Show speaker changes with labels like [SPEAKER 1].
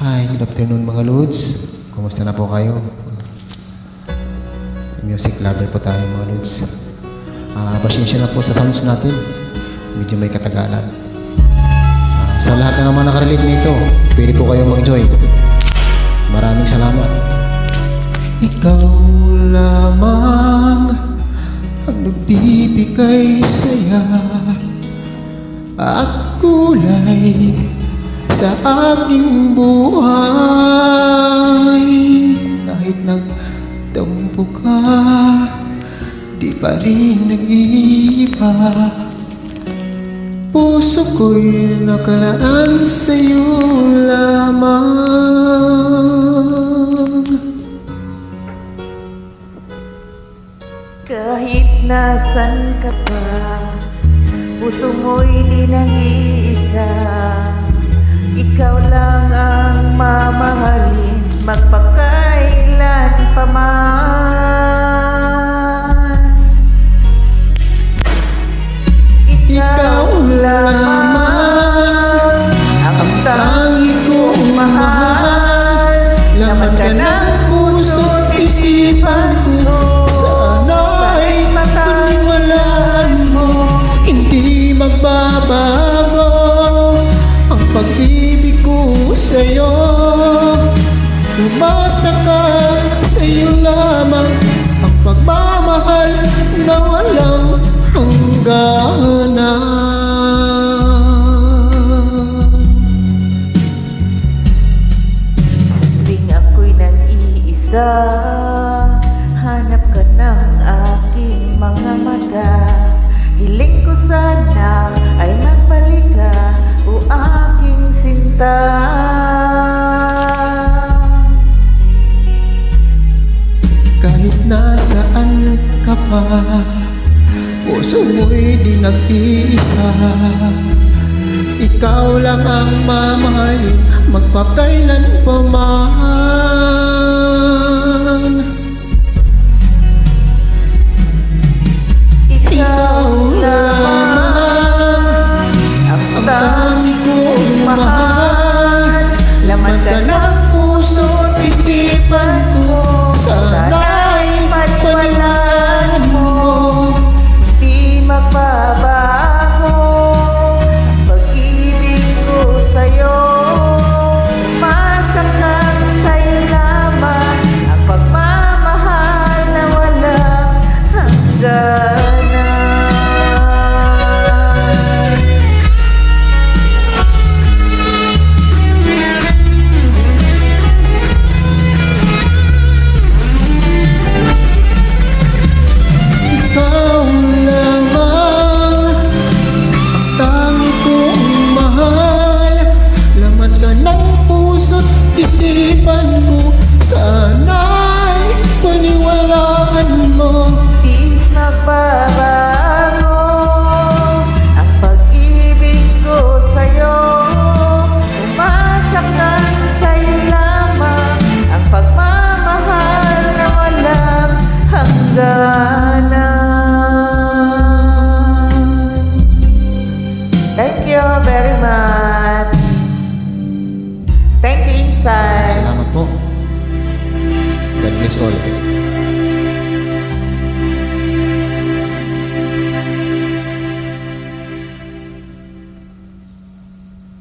[SPEAKER 1] Hi, good afternoon mga Lods. Kumusta na po kayo? Music lover po tayo mga Lods. Pasensya na po sa sounds natin. Medyo may katagalan. Sa lahat na naman nakarelate nito, pwede po kayo mag-join. Maraming salamat. Ikaw lamang ang nagbibigay saya at kulay sa aking buhay. Kahit nagtampo ka, di pa rin nag-iiba. Puso ko'y nakalaan sa'yo lamang.
[SPEAKER 2] Kahit nasan ka pa, puso mo'y di nag-iisa. Ikaw lang ang mamahalin, magpakailan pa man. Ikaw lamang ang tangi kong mahal. Laman ka ng puso't isipan ko. Sana'y paniwalaan mo,
[SPEAKER 1] Hindi magbabago ang pag-ibig ko sa'yo. Umasa ka, sa'yo lamang ang pagmamahal na walang hangganan.
[SPEAKER 2] tuwing ako'y nag-iisa, hanap ka ng aking mga mata. Hiling ko sana ay magbalik ka, o aking sinta.
[SPEAKER 1] Kahit nasaan ka pa, puso mo'y di nag-iisa. Ikaw lang ang mamahalin, magpakailan pa man.
[SPEAKER 2] Ikaw lamang ang
[SPEAKER 1] Dami kong
[SPEAKER 2] mahal. Laman ka ng puso't isipan ko.
[SPEAKER 1] Sana